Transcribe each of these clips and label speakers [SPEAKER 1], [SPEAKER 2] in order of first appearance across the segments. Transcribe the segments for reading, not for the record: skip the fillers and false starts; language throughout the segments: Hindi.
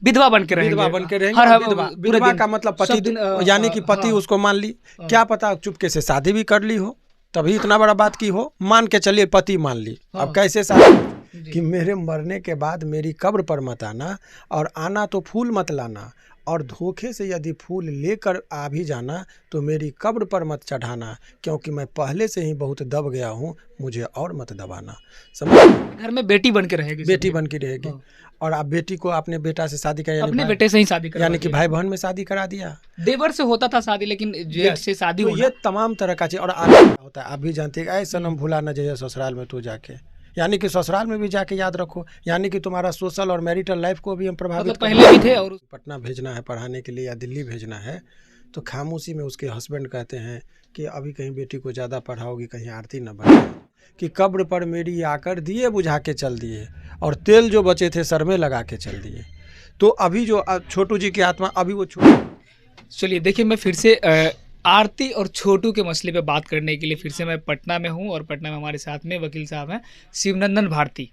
[SPEAKER 1] विधवा बन के रहेंगे,
[SPEAKER 2] विधवा बन के रहेंगे।
[SPEAKER 1] हर
[SPEAKER 2] विधवा
[SPEAKER 1] पूरे
[SPEAKER 2] विधवा
[SPEAKER 1] दिन,
[SPEAKER 2] का मतलब
[SPEAKER 1] सब
[SPEAKER 2] पति,
[SPEAKER 1] दिन,
[SPEAKER 2] यानी कि पति
[SPEAKER 1] हाँ,
[SPEAKER 2] उसको मान ली, क्या पता चुपके से शादी भी कर ली हो, तभी इतना बड़ा बात की हो। मान के चलिए पति मान ली, अब कैसे शादी कि मेरे मरने के बाद मेरी कब्र पर मत आना, और आना तो फूल मत लाना, और धोखे से यदि फूल लेकर आ भी जाना तो मेरी कब्र पर मत चढ़ाना, क्योंकि मैं पहले से ही बहुत दब गया हूँ, मुझे और मत दबाना। समझ?
[SPEAKER 1] घर में बेटी बन के रहेगी,
[SPEAKER 2] बेटी बन के रहेगी। और आप बेटी को अपने बेटा से शादी करा,
[SPEAKER 1] अपने बेटे से ही शादी करा,
[SPEAKER 2] यानी कि भाई बहन में शादी करा दिया।
[SPEAKER 1] देवर से होता था शादी, लेकिन जेठ से शादी
[SPEAKER 2] तो
[SPEAKER 1] होना,
[SPEAKER 2] ये तमाम तरह का चीज। और आगे होता है, आप भी जानते हैं, ऐसा सनम भूला न जाइए ससुराल में तू जाके, यानी कि ससुराल में भी जाके याद रखो, यानी कि तुम्हारा सोशल और मैरिटल लाइफ को भी हम प्रभावित
[SPEAKER 1] मतलब पहले भी थे। और
[SPEAKER 2] पटना भेजना है पढ़ाने के लिए या दिल्ली भेजना है, तो खामोशी में उसके हस्बैंड कहते हैं कि अभी कहीं बेटी को ज़्यादा पढ़ाओगी, कहीं आरती न बने, कि कब्र पर मेरी आकर दिए बुझा के चल दिए, और तेल जो बचे थे सर में लगा के चल दिए। तो अभी जो छोटू जी की आत्मा, अभी वो
[SPEAKER 1] चलिए देखिए, मैं फिर से आरती और छोटू के मसले पे बात करने के लिए फिर से मैं पटना में हूँ, और पटना में हमारे साथ में वकील साहब हैं शिवनंदन भारती।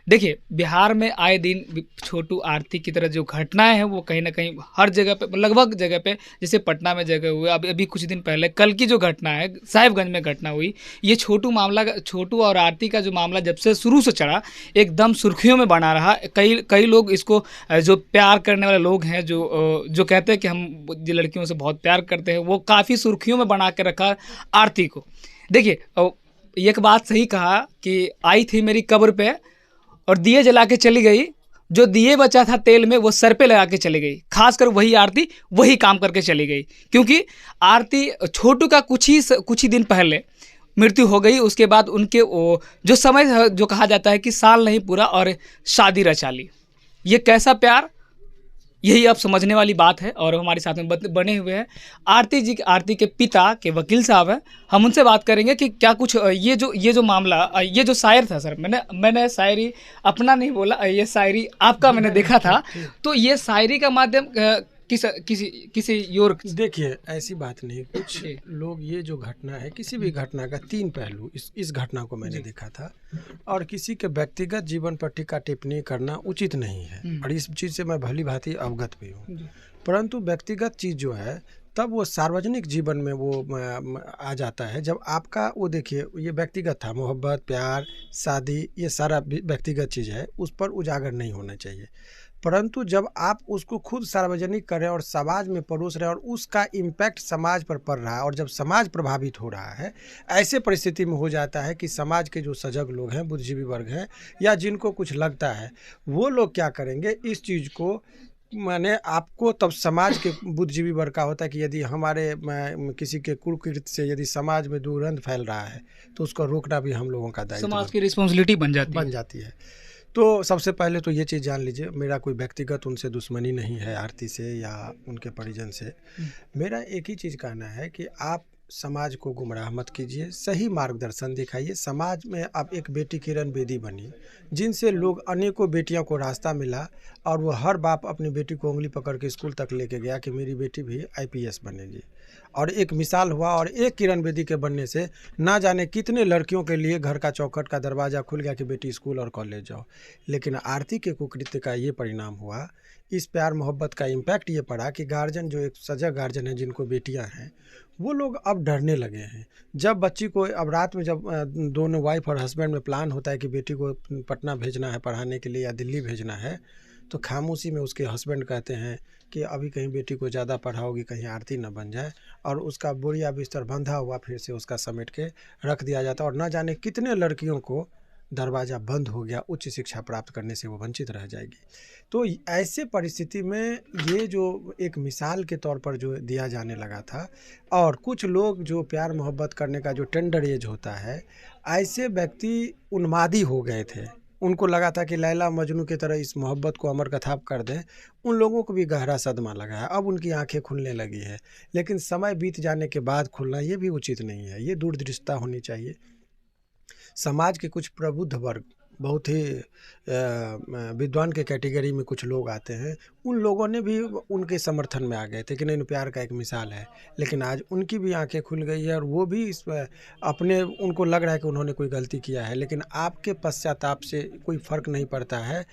[SPEAKER 1] देखिए, बिहार में आए दिन छोटू आरती की तरह जो घटनाएं हैं वो कहीं ना कहीं हर जगह पे, लगभग जगह पे, जैसे पटना में जगह हुए, अभी कुछ दिन पहले कल की जो घटना है साहिबगंज में घटना हुई, ये छोटू और आरती का जो मामला जब से शुरू से चढ़ा एकदम सुर्खियों में बना रहा। कई लोग इसको, जो प्यार करने वाले लोग हैं, जो कहते हैं कि हम लड़कियों से बहुत प्यार करते हैं, वो काफ़ी सुर्खियों में बना के रखा आरती को। देखिए, एक बात सही कहा कि आई थी मेरी कब्र पे और दिए जला के चली गई, जो दिए बचा था तेल में वो सर पे लगा के चली गई। खासकर वही आरती वही काम करके चली गई, क्योंकि आरती छोटू का कुछ ही दिन पहले मृत्यु हो गई। उसके बाद उनके जो समय जो कहा जाता है कि साल नहीं पूरा और शादी रचा ली। ये कैसा प्यार, यही अब समझने वाली बात है। और हमारे साथ में बने हुए हैं आरती के पिता के वकील साहब हैं, हम उनसे बात करेंगे कि क्या कुछ ये जो मामला, ये जो शायर था सर, मैंने शायरी अपना नहीं बोला, ये शायरी आपका मैंने देखा था, तो ये शायरी का माध्यम किसी और।
[SPEAKER 2] देखिए, ऐसी बात नहीं, कुछ लोग, ये जो घटना है, किसी भी घटना का तीन पहलू, इस घटना को मैंने देखा था, और किसी के व्यक्तिगत जीवन पर टीका टिप्पणी करना उचित नहीं है, और इस चीज़ से मैं भली भांति अवगत भी हूँ। परंतु व्यक्तिगत चीज़ जो है, तब वो सार्वजनिक जीवन में वो आ जाता है जब आपका, वो देखिए, ये व्यक्तिगत था, मोहब्बत, प्यार, शादी, ये सारा व्यक्तिगत चीज़ है, उस पर उजागर नहीं होना चाहिए। परंतु जब आप उसको खुद सार्वजनिक करें और समाज में परोस रहे हैं, और उसका इम्पैक्ट समाज पर पड़ रहा है, और जब समाज प्रभावित हो रहा है, ऐसे परिस्थिति में हो जाता है कि समाज के जो सजग लोग हैं, बुद्धिजीवी वर्ग हैं, या जिनको कुछ लगता है, वो लोग क्या करेंगे, इस चीज़ को, माने आपको, तब समाज के बुद्धिजीवी वर्ग का होता है कि यदि हमारे किसी के कुकृत्य से यदि समाज में दुर्गंध फैल रहा है, तो उसको रोकना भी हम लोगों का दायित्व,
[SPEAKER 1] समाज की रिस्पॉन्सिबिलिटी बन जाती है।
[SPEAKER 2] तो सबसे पहले तो ये चीज़ जान लीजिए, मेरा कोई व्यक्तिगत उनसे दुश्मनी नहीं है, आरती से या उनके परिजन से। मेरा एक ही चीज़ कहना है कि आप समाज को गुमराह मत कीजिए, सही मार्गदर्शन दिखाइए। समाज में अब एक बेटी किरण बेदी बनी, जिनसे लोग, अनेकों बेटियों को रास्ता मिला, और वो हर बाप अपनी बेटी को उंगली पकड़ के स्कूल तक लेके गया कि मेरी बेटी भी IPS बनेगी, और एक मिसाल हुआ। और एक किरण बेदी के बनने से ना जाने कितने लड़कियों के लिए घर का चौखट का दरवाज़ा खुल गया कि बेटी स्कूल और कॉलेज जाओ। लेकिन आरती के कुकृत्य का ये परिणाम हुआ, इस प्यार मोहब्बत का इम्पैक्ट ये पड़ा कि गार्जियन, जो एक सजग गार्जियन है, जिनको बेटियां हैं, वो लोग अब डरने लगे हैं। जब बच्ची को, अब रात में जब दोनों वाइफ और हस्बैंड में प्लान होता है कि बेटी को पटना भेजना है पढ़ाने के लिए या दिल्ली भेजना है, तो खामोशी में उसके हस्बैंड कहते हैं कि अभी कहीं बेटी को ज़्यादा पढ़ाओगी, कहीं आरती न बन जाए, और उसका बोरिया बिस्तर बंधा हुआ फिर से उसका समेट के रख दिया जाता, और न जाने कितने लड़कियों को दरवाज़ा बंद हो गया, उच्च शिक्षा प्राप्त करने से वो वंचित रह जाएगी। तो ऐसे परिस्थिति में ये जो एक मिसाल के तौर पर जो दिया जाने लगा था, और कुछ लोग जो प्यार मोहब्बत करने का जो टेंडर एज होता है, ऐसे व्यक्ति उन्मादी हो गए थे, उनको लगा था कि लैला मजनू की तरह इस मोहब्बत को अमर कथाप कर दें। उन लोगों को भी गहरा सदमा लगा है, अब उनकी आंखें खुलने लगी है, लेकिन समय बीत जाने के बाद खुलना ये भी उचित नहीं है, ये दूरदृष्टता होनी चाहिए। समाज के कुछ प्रबुद्ध वर्ग, बहुत ही विद्वान के कैटेगरी में कुछ लोग आते हैं, उन लोगों ने भी उनके समर्थन में आ गए थे कि नहीं, प्यार का एक मिसाल है। लेकिन आज उनकी भी आंखें खुल गई है, और वो भी इस अपने, उनको लग रहा है कि उन्होंने कोई गलती किया है, लेकिन आपके पश्चाताप से कोई फ़र्क नहीं पड़ता है।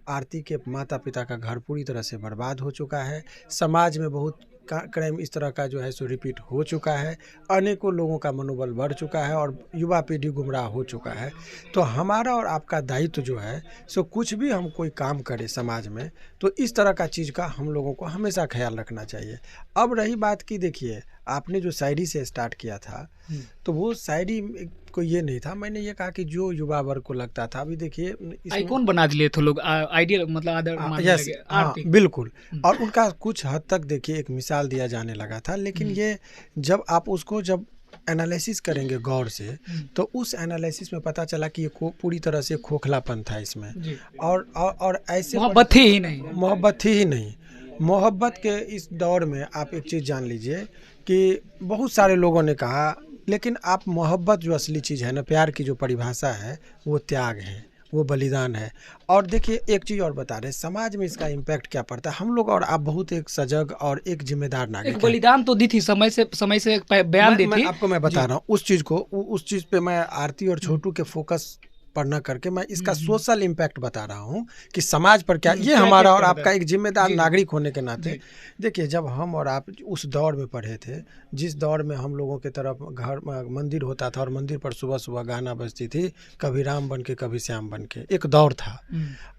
[SPEAKER 2] आरती के माता पिता का घर पूरी तरह से बर्बाद हो चुका है। समाज में बहुत क्राइम इस तरह का जो है सो रिपीट हो चुका है। अनेकों लोगों का मनोबल बढ़ चुका है और युवा पीढ़ी गुमराह हो चुका है। तो हमारा और आपका दायित्व जो है सो कुछ भी हम कोई काम करें समाज में तो इस तरह का चीज़ का हम लोगों को हमेशा ख्याल रखना चाहिए। अब रही बात की, देखिए आपने जो शायरी से स्टार्ट किया था तो वो शायरी को ये नहीं था, मैंने ये कहा कि जो युवा वर्ग को लगता था, अभी देखिए
[SPEAKER 1] आइकॉन बना दिए थे लोग, आइडियल मतलब आदर मानने
[SPEAKER 2] यस
[SPEAKER 1] लगे
[SPEAKER 2] हाँ
[SPEAKER 1] आरती।
[SPEAKER 2] बिल्कुल। और उनका कुछ हद तक देखिए एक मिसाल दिया जाने लगा था, लेकिन ये जब आप उसको जब एनालिसिस करेंगे गौर से तो उस एनालिसिस में पता चला कि ये पूरी तरह से खोखलापन था इसमें।
[SPEAKER 1] जी।
[SPEAKER 2] और ऐसे
[SPEAKER 1] मोहब्बत थी ही नहीं।
[SPEAKER 2] मोहब्बत थी ही नहीं। मोहब्बत के इस दौर में आप एक चीज़ जान लीजिए कि बहुत सारे लोगों ने कहा, लेकिन आप मोहब्बत जो असली चीज़ है ना, प्यार की जो परिभाषा है वो त्याग है, वो बलिदान है। और देखिए एक चीज़ और बता रहे, समाज में इसका इम्पैक्ट क्या पड़ता है। हम लोग और आप बहुत एक सजग और एक जिम्मेदार
[SPEAKER 1] एक
[SPEAKER 2] नागरिक हैं।
[SPEAKER 1] बलिदान तो दी थी, समय से एक बयान दी थी।
[SPEAKER 2] आपको मैं बता रहा हूँ उस चीज़ को, उस चीज़ पे मैं आरती और छोटू के फोकस पर न करके मैं इसका सोशल इम्पैक्ट बता रहा हूँ कि समाज पर क्या, ये
[SPEAKER 1] क्या
[SPEAKER 2] हमारा
[SPEAKER 1] इफेक्ट
[SPEAKER 2] और
[SPEAKER 1] पड़ता
[SPEAKER 2] आपका
[SPEAKER 1] है।
[SPEAKER 2] एक जिम्मेदार
[SPEAKER 1] जी, जी।
[SPEAKER 2] नागरिक होने के नाते।
[SPEAKER 1] जी।
[SPEAKER 2] देखिए जब हम और आप उस दौर में पढ़े थे, जिस दौर में हम लोगों की तरफ घर मंदिर होता था और मंदिर पर सुबह सुबह गाना बजती थी, कभी राम बन के कभी श्याम बन के, एक दौर था।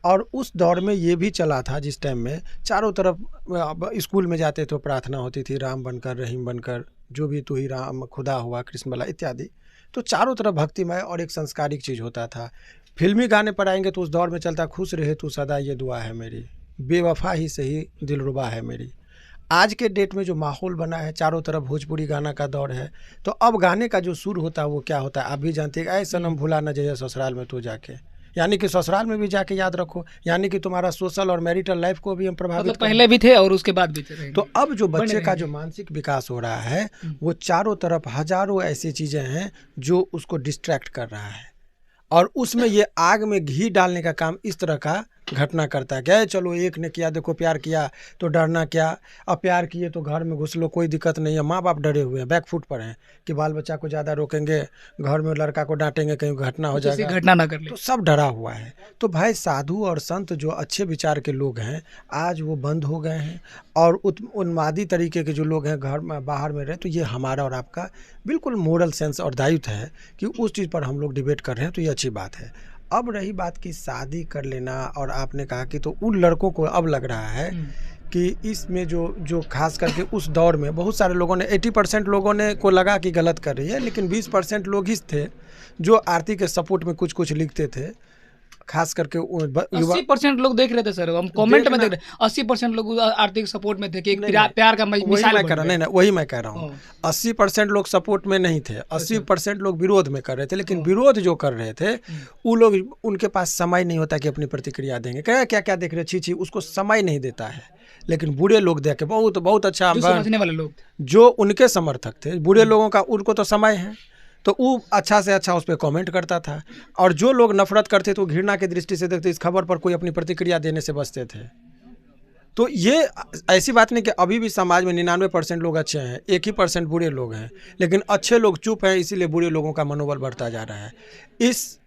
[SPEAKER 2] और उस दौर में ये भी चला था जिस टाइम में चारों तरफ स्कूल में जाते तो प्रार्थना होती थी, राम बनकर रहीम बनकर, जो भी तू ही राम खुदा हुआ कृष्ण भला इत्यादि। तो चारों तरफ भक्तिमय और एक संस्कारिक चीज़ होता था। फिल्मी गाने पर आएंगे तो उस दौर में चलता, खुश रहे तू सदा ये दुआ है मेरी, बेवफा ही सही दिलरुबा है मेरी। आज के डेट में जो माहौल बना है, चारों तरफ भोजपुरी गाना का दौर है, तो अब गाने का जो सुर होता है वो क्या होता है आप भी जानते हैं, ऐ सनम भुला न जाइए ससुराल में तू जाके, यानी कि ससुराल में भी जाके याद रखो, यानी कि तुम्हारा सोशल और मैरिटल लाइफ को भी हम प्रभावित
[SPEAKER 1] मतलब पहले भी थे और उसके बाद भी थे।
[SPEAKER 2] तो अब जो बच्चे का जो मानसिक विकास हो रहा है वो चारों तरफ हजारों ऐसी चीज़ें हैं जो उसको डिस्ट्रैक्ट कर रहा है। और उसमें ये आग में घी डालने का काम इस तरह का घटना करता है। क्या चलो एक ने किया, देखो प्यार किया तो डरना क्या, अब प्यार किए तो घर में घुस लो, कोई दिक्कत नहीं है। माँ बाप डरे हुए हैं, बैकफुट पर हैं कि बाल बच्चा को ज़्यादा रोकेंगे, घर में लड़का को डांटेंगे, कहीं घटना हो जाएगा,
[SPEAKER 1] घटना ना कर ले,
[SPEAKER 2] तो सब डरा हुआ है। तो भाई साधु और संत जो अच्छे विचार के लोग हैं आज वो बंद हो गए हैं, और उन्मादी तरीके के जो लोग हैं घर में बाहर में रहे। तो ये हमारा और आपका बिल्कुल मोरल सेंस और दायित्व है कि उस चीज़ पर हम लोग डिबेट कर रहे हैं, तो ये अच्छी बात है। अब रही बात की शादी कर लेना, और आपने कहा कि तो उन लड़कों को अब लग रहा है कि इसमें जो खास करके उस दौर में बहुत सारे लोगों ने 80% लोगों ने को लगा कि गलत कर रही है, लेकिन 20% लोग ही थे जो आरती के सपोर्ट में कुछ कुछ लिखते थे। खास करके
[SPEAKER 1] 80% लोग देख रहे थे सर, हम कमेंट में देख रहे 80% लोग आर्थिक सपोर्ट में थे कि एक प्यार का मिसाल बन गया।
[SPEAKER 2] नहीं, वही मैं कह रहा हूँ 80% लोग सपोर्ट में नहीं थे, 80% लोग विरोध में कर रहे थे। लेकिन विरोध जो कर रहे थे वो लोग, उनके पास समय नहीं होता कि अपनी प्रतिक्रिया देंगे, क्या क्या देख रहे छी, उसको समय नहीं देता है। लेकिन बुरे लोग देख के बहुत अच्छा,
[SPEAKER 1] समझने वाले लोग
[SPEAKER 2] जो उनके समर्थक थे, बुरे लोगों का उनको तो समय है, तो वो अच्छा से अच्छा उस पर कमेंट करता था। और जो लोग नफरत करते थे वो घृणा की दृष्टि से देखते, इस खबर पर कोई अपनी प्रतिक्रिया देने से बचते थे। तो ये ऐसी बात नहीं कि अभी भी समाज में 99% लोग अच्छे हैं, 1% बुरे लोग हैं, लेकिन अच्छे लोग चुप हैं, इसीलिए बुरे लोगों का मनोबल बढ़ता जा रहा है। इस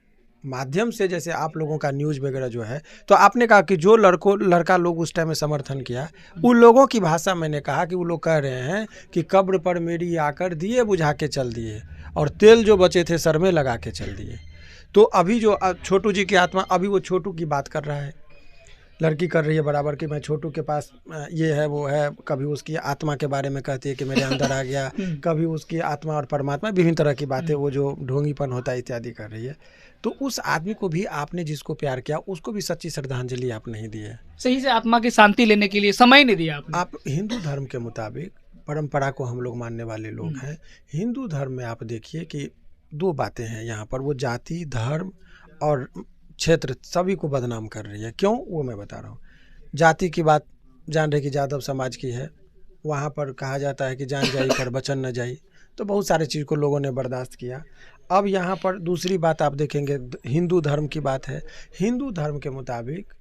[SPEAKER 2] माध्यम से जैसे आप लोगों का न्यूज़ वगैरह जो है, तो आपने कहा कि जो लड़का लोग उस टाइम में समर्थन किया, उन लोगों की भाषा मैंने कहा कि वो लोग कह रहे हैं कि कब्र पर मेरी आकर दिए बुझा के चल दिए, और तेल जो बचे थे सर में लगा के चल दिए। तो अभी जो छोटू जी की आत्मा, अभी वो छोटू की बात कर रहा है, लड़की कर रही है बराबर कि मैं छोटू के पास ये है वो है, कभी उसकी आत्मा के बारे में कहती है कि मेरे अंदर आ गया, कभी उसकी आत्मा और परमात्मा, विभिन्न तरह की बातें, वो जो ढोंगीपन होता है इत्यादि कर रही है। तो उस आदमी को भी आपने जिसको प्यार किया उसको भी सच्ची श्रद्धांजलि आप नहीं दी है,
[SPEAKER 1] सही से आत्मा की शांति लेने के लिए समय नहीं दिया आपने।
[SPEAKER 2] आप हिंदू धर्म के मुताबिक, परंपरा को हम लोग मानने वाले लोग हैं, हिंदू धर्म में आप देखिए कि 2 बातें हैं यहाँ पर, वो जाति, धर्म और क्षेत्र सभी को बदनाम कर रही है। क्यों, वो मैं बता रहा हूँ। जाति की बात जान रहे कि यादव समाज की है, वहाँ पर कहा जाता है कि जान जाई पर बचन न जाई, तो बहुत सारे चीज़ को लोगों ने बर्दाश्त किया। अब यहाँ पर दूसरी बात आप देखेंगे, हिंदू धर्म की बात है। हिंदू धर्म के मुताबिक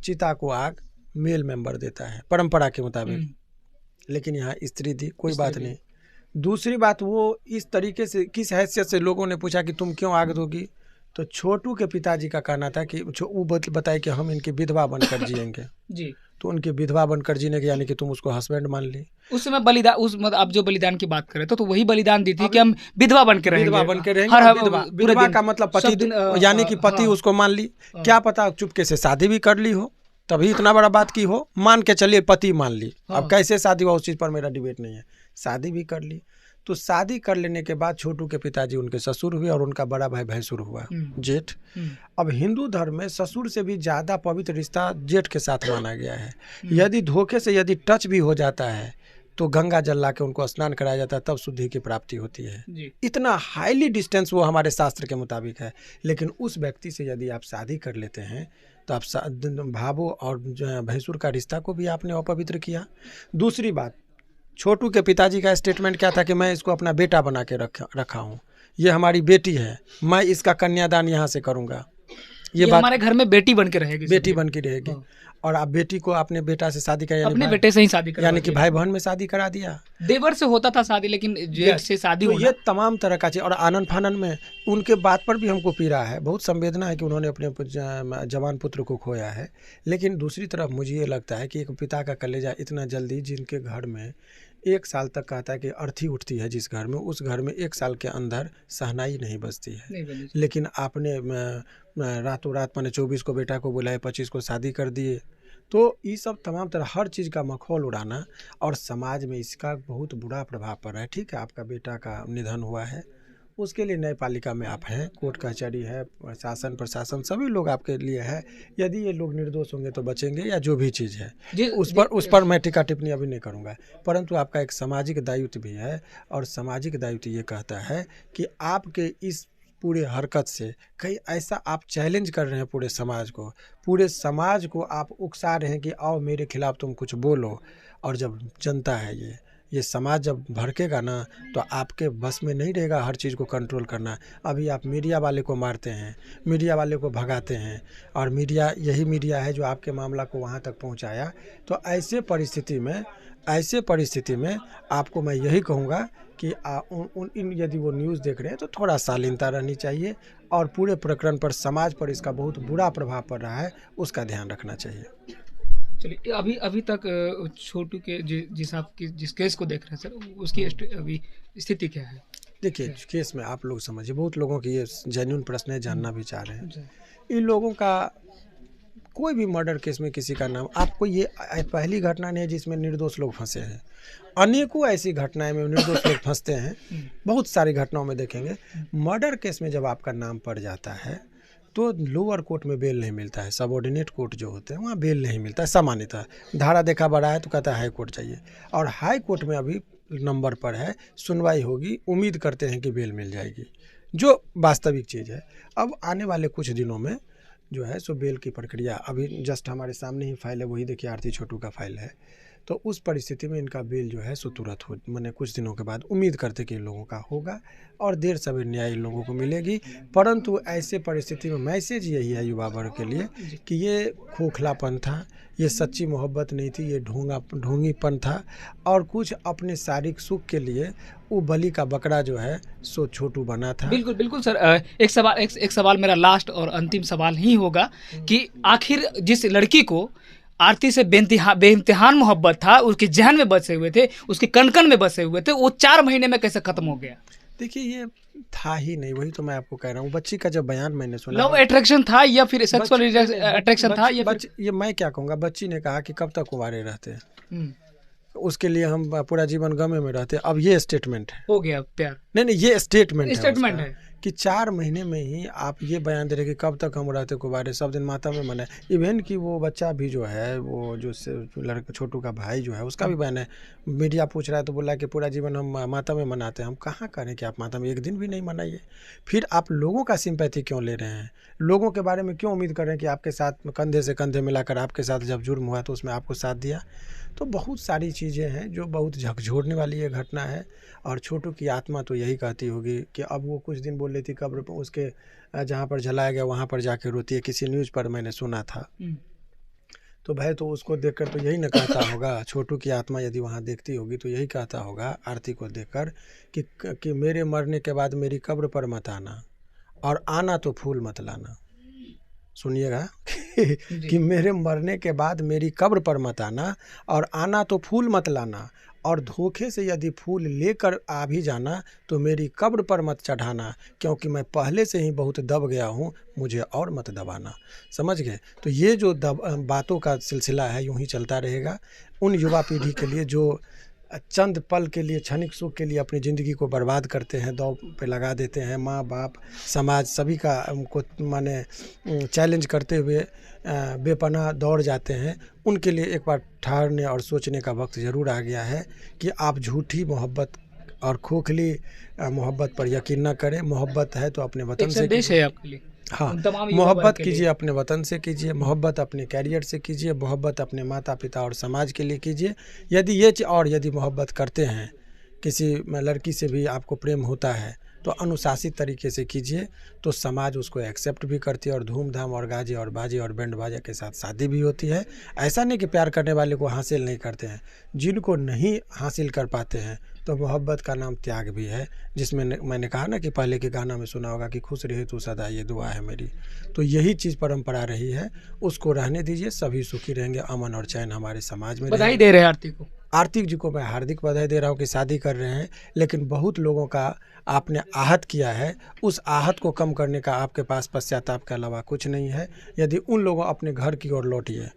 [SPEAKER 2] चिता को आग मेल मेंबर देता है परंपरा के मुताबिक, लेकिन यहाँ स्त्री दी, कोई बात नहीं। दूसरी बात, वो इस तरीके से किस हैसियत से लोगों ने पूछा कि तुम क्यों आग दोगी, तो छोटू के पिताजी का कहना था कि वो बताए कि हम इनकी विधवा बनकर जिएंगे।
[SPEAKER 1] जी।
[SPEAKER 2] तो उनकी विधवा बनकर जीने के यानी कि तुम उसको हस्बैंड मान ली।
[SPEAKER 1] उस समय बलिदान, उस मतलब आप जो बलिदान की बात कर रहे थे तो वही बलिदान दी थी कि हम विधवा बन के रहेंगे।
[SPEAKER 2] विधवा बन के रहेंगे।
[SPEAKER 1] हर
[SPEAKER 2] और
[SPEAKER 1] हर
[SPEAKER 2] विधवा
[SPEAKER 1] पूरे
[SPEAKER 2] विधवा
[SPEAKER 1] दिन,
[SPEAKER 2] का मतलब
[SPEAKER 1] सब
[SPEAKER 2] पति,
[SPEAKER 1] दिन,
[SPEAKER 2] यानी कि पति
[SPEAKER 1] हाँ,
[SPEAKER 2] उसको मान ली।
[SPEAKER 1] हाँ।
[SPEAKER 2] क्या पता चुपके से शादी भी कर ली हो, तभी इतना बड़ा बात की हो। मान के चलिए पति मान ली।
[SPEAKER 1] हाँ।
[SPEAKER 2] अब कैसे शादी हुआ उस चीज़ पर मेरा डिबेट नहीं है, शादी भी कर ली। तो शादी कर लेने के बाद छोटू के पिताजी उनके ससुर हुए और उनका बड़ा भाई भैंसुर हुआ, जेठ। अब हिंदू धर्म में ससुर से भी ज़्यादा पवित्र रिश्ता जेठ के साथ माना गया है। यदि धोखे से यदि टच भी हो जाता है तो गंगा जल ला के उनको स्नान कराया जाता है, तब शुद्धि की प्राप्ति होती है। इतना हाईली डिस्टेंस वो हमारे शास्त्र के मुताबिक है। लेकिन उस व्यक्ति से यदि आप शादी कर लेते हैं तो आप भावों और भैंसुर का रिश्ता को भी आपने अपवित्र किया। दूसरी बात, छोटू के पिताजी का स्टेटमेंट क्या था कि मैं इसको अपना बेटा बना के रखा हूँ, ये हमारी बेटी है, मैं इसका कन्यादान यहाँ से करूँगा।
[SPEAKER 1] ये बात हमारे घर में बेटी बन के रहेगी,
[SPEAKER 2] बेटी बन के रहेगी। और आप बेटी को अपने बेटा से शादी कर,
[SPEAKER 1] अपने बेटे से ही शादी करा,
[SPEAKER 2] यानी कि भाई बहन में शादी करा दिया।
[SPEAKER 1] देवर से होता था शादी, लेकिन जेठ से शादी
[SPEAKER 2] तो ये तमाम तरह का चीज। और आनन फानन में उनके बात पर भी हमको पीड़ा है, बहुत संवेदना है कि उन्होंने अपने जवान पुत्र को खोया है। लेकिन दूसरी तरफ मुझे ये लगता है कि एक पिता का कलेजा इतना जल्दी, जिनके घर में 1 साल तक कहता है कि अर्थी उठती है जिस घर में, उस घर में 1 साल के अंदर सहनाई नहीं बजती है। लेकिन आपने रातों रात मैंने 24 को बेटा को बुलाए, 25 को शादी कर दिए। तो ये सब तमाम तरह हर चीज़ का मखौल उड़ाना, और समाज में इसका बहुत बुरा प्रभाव पड़ रहा है। ठीक है, आपका बेटा का निधन हुआ है, उसके लिए न्यायपालिका में आप हैं, कोर्ट कचहरी है, शासन प्रशासन सभी लोग आपके लिए है। यदि ये लोग निर्दोष होंगे तो बचेंगे, या जो भी चीज़ है उस पर मैं टीका टिप्पणी अभी नहीं करूँगा। परंतु आपका एक सामाजिक दायित्व भी है, और सामाजिक दायित्व ये कहता है कि आपके इस पूरे हरकत से कहीं ऐसा आप चैलेंज कर रहे हैं पूरे समाज को आप उकसा रहे हैं कि आओ मेरे खिलाफ तुम कुछ बोलो। और जब जनता है ये समाज जब भड़केगा ना, तो आपके बस में नहीं रहेगा हर चीज़ को कंट्रोल करना। अभी आप मीडिया वाले को मारते हैं, मीडिया वाले को भगाते हैं, और यही मीडिया है जो आपके मामला को वहाँ तक पहुँचाया। तो ऐसे परिस्थिति में आपको मैं यही कहूँगा कि यदि वो न्यूज़ देख रहे हैं तो थोड़ा शालीनता रहनी चाहिए, और पूरे प्रकरण पर, समाज पर इसका बहुत बुरा प्रभाव पड़ रहा है, उसका ध्यान रखना चाहिए।
[SPEAKER 1] चलिए, अभी तक छोटू के जिस केस को देख रहे हैं सर, उसकी अभी स्थिति क्या है?
[SPEAKER 2] देखिए, केस में आप लोग समझिए, बहुत लोगों की ये जेन्युइन प्रश्न है, जानना भी चाह रहे हैं। इन लोगों का कोई भी मर्डर केस में किसी का नाम, आपको ये पहली घटना नहीं है जिसमें निर्दोष लोग फंसे हैं। अनेकों ऐसी घटनाएं में निर्दोष लोग फंसते हैं, बहुत सारी घटनाओं में देखेंगे। मर्डर केस में जब आपका नाम पड़ जाता है तो लोअर कोर्ट में बेल नहीं मिलता है, सबऑर्डिनेट कोर्ट जो होते हैं वहाँ बेल नहीं मिलता है सामान्यतः। धारा देखा बड़ा है तो कहता है हाई कोर्ट चाहिए, और हाई कोर्ट में अभी नंबर पर है, सुनवाई होगी, उम्मीद करते हैं कि बेल मिल जाएगी, जो वास्तविक चीज़ है। अब आने वाले कुछ दिनों में जो है सो बेल की प्रक्रिया, अभी जस्ट हमारे सामने ही फाइल है, वही देखिए आरती छोटू का फाइल है। तो उस परिस्थिति में इनका बेल जो है सो तुरंत हो, मैंने कुछ दिनों के बाद उम्मीद करते कि इन लोगों का होगा, और देर सवेर न्याय इन लोगों को मिलेगी। परंतु ऐसे परिस्थिति में मैसेज यही है युवा वर्ग के लिए कि ये खोखलापन था, ये सच्ची मोहब्बत नहीं थी, ये ढोंगीपन था, और कुछ अपने शारीरिक सुख के लिए वो बलि का बकरा जो है सो छोटू बना था।
[SPEAKER 1] बिल्कुल सर, एक सवाल मेरा लास्ट और अंतिम सवाल ही होगा कि आखिर जिस लड़की को आरती से बेइम्तिहान मोहब्बत था, उसके जहन में बसे हुए थे, उसके कण में बसे हुए थे, वो 4 महीने में कैसे खत्म हो गया?
[SPEAKER 2] देखिए, ये था ही नहीं, वही तो मैं आपको कह रहा हूँ। बच्ची का जब बयान मैंने सुना,
[SPEAKER 1] लव अट्रैक्शन था या फिर सेक्सुअल अट्रैक्शन था,
[SPEAKER 2] ये मैं क्या कहूँगा, बच्ची ने कहा कि कब तक कुंवारे रहते हैं, उसके लिए हम पूरा जीवन गमे में रहते। अब ये स्टेटमेंट है,
[SPEAKER 1] हो गया प्यार,
[SPEAKER 2] नहीं ये स्टेटमेंट
[SPEAKER 1] है
[SPEAKER 2] कि 4 महीने में ही आप ये बयान दे रहे कि कब तक हम रहते कुंवारे, सब दिन माता में मनाए। इवन कि वो बच्चा भी जो है, वो जो लड़का छोटू का भाई जो है, उसका भी बयान है। मीडिया पूछ रहा है तो बोला कि पूरा जीवन हम माता में मनाते हैं। हम कहाँ करें कि आप माता में एक दिन भी नहीं मनाइए? फिर आप लोगों का सिंपैथी क्यों ले रहे हैं? लोगों के बारे में क्यों उम्मीद कर रहे हैं कि आपके साथ कंधे से कंधे मिलाकर आपके साथ जब जुर्म हुआ तो उसमें आपको साथ दिया? तो बहुत सारी चीज़ें हैं जो बहुत झकझोरने वाली ये घटना है। और छोटू की आत्मा तो यही कहती होगी कि अब वो कुछ दिन बोल रही थी कब्र पर, उसके जहाँ पर जलाया गया वहाँ पर जाके रोती है, किसी न्यूज़ पर मैंने सुना था। तो भाई, तो उसको देखकर तो यही ना कहता होगा, छोटू की आत्मा यदि वहाँ देखती होगी तो यही कहता होगा आरती को देखकर कि मेरे मरने के बाद मेरी कब्र पर मत आना, और आना तो फूल मत लाना। सुनिएगा
[SPEAKER 1] जी।
[SPEAKER 2] कि मेरे मरने के बाद मेरी कब्र पर मत आना, और आना तो फूल मत लाना, और धोखे से यदि फूल लेकर आ भी जाना तो मेरी कब्र पर मत चढ़ाना, क्योंकि मैं पहले से ही बहुत दब गया हूँ, मुझे और मत दबाना। समझ गए? तो ये जो बातों का सिलसिला है यूँ ही चलता रहेगा। उन युवा पीढ़ी के लिए जो चंद पल के लिए, क्षणिक सुख के लिए अपनी ज़िंदगी को बर्बाद करते हैं, दांव पे लगा देते हैं, माँ बाप समाज सभी का उनको माने चैलेंज करते हुए बेपनाह दौड़ जाते हैं, उनके लिए एक बार ठहरने और सोचने का वक्त ज़रूर आ गया है कि आप झूठी मोहब्बत और खोखली मोहब्बत पर यकीन न करें। मोहब्बत है तो अपने वतन
[SPEAKER 1] एक
[SPEAKER 2] से
[SPEAKER 1] संदेश है आपके लिए
[SPEAKER 2] हाँ,
[SPEAKER 1] उन तमाम युवा वर्ग
[SPEAKER 2] मोहब्बत
[SPEAKER 1] के लिए।
[SPEAKER 2] कीजिए, अपने वतन से कीजिए, मोहब्बत अपने कैरियर से कीजिए, मोहब्बत अपने माता पिता और समाज के लिए कीजिए। यदि यदि मोहब्बत करते हैं, किसी लड़की से भी आपको प्रेम होता है तो अनुशासित तरीके से कीजिए, तो समाज उसको एक्सेप्ट भी करती है और धूमधाम और गाजे और बाजे और बैंड बाजा के साथ शादी भी होती है। ऐसा नहीं कि प्यार करने वाले को हासिल नहीं करते हैं, जिनको नहीं हासिल कर पाते हैं तो मोहब्बत का नाम त्याग भी है, जिसमें मैंने कहा ना कि पहले के गाना में सुना होगा कि खुश रहे तू सदा ये दुआ है मेरी। तो यही चीज़ परंपरा रही है, उसको रहने दीजिए, सभी सुखी रहेंगे, अमन और चैन हमारे समाज में
[SPEAKER 1] बधाई
[SPEAKER 2] रहेगा।
[SPEAKER 1] दे रहे हैं आरती को।
[SPEAKER 2] आर्तिक जी को मैं हार्दिक बधाई दे रहा हूँ कि शादी कर रहे हैं, लेकिन बहुत लोगों का आपने आहत किया है, उस आहत को कम करने का आपके पास पश्चाताप के अलावा कुछ नहीं है। यदि उन लोगों अपने घर की ओर लौटिए,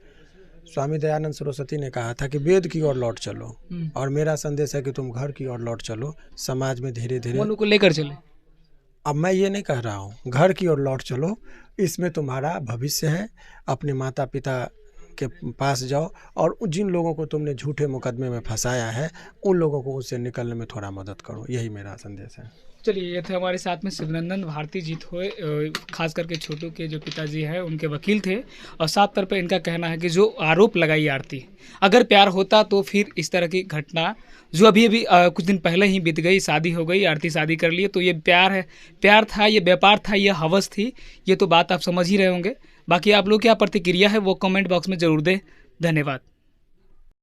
[SPEAKER 2] स्वामी दयानंद सरस्वती ने कहा था कि वेद की ओर लौट चलो, और मेरा संदेश है कि तुम घर की ओर लौट चलो। समाज में धीरे धीरे,
[SPEAKER 1] मनु को लेकर चले।
[SPEAKER 2] अब मैं ये नहीं कह रहा हूँ, घर की ओर लौट चलो, इसमें तुम्हारा भविष्य है। अपने माता पिता के पास जाओ, और जिन लोगों को तुमने झूठे मुकदमे में फंसाया है, उन लोगों को उससे निकलने में थोड़ा मदद करो। यही मेरा संदेश है।
[SPEAKER 1] चलिए, ये थे हमारे साथ में शिवनंदन भारती जी थे, खास करके छोटू के जो पिताजी हैं उनके वकील थे, और साफ तौर पे इनका कहना है कि जो आरोप लगाई आरती, अगर प्यार होता तो फिर इस तरह की घटना जो अभी अभी कुछ दिन पहले ही बीत गई, शादी हो गई, आरती शादी कर लिए, तो ये प्यार है, प्यार था, ये व्यापार था, ये हवस थी, ये तो बात आप समझ ही रहे होंगे। बाकी आप लोग क्या प्रतिक्रिया है वो कमेंट बॉक्स में ज़रूर दें। धन्यवाद।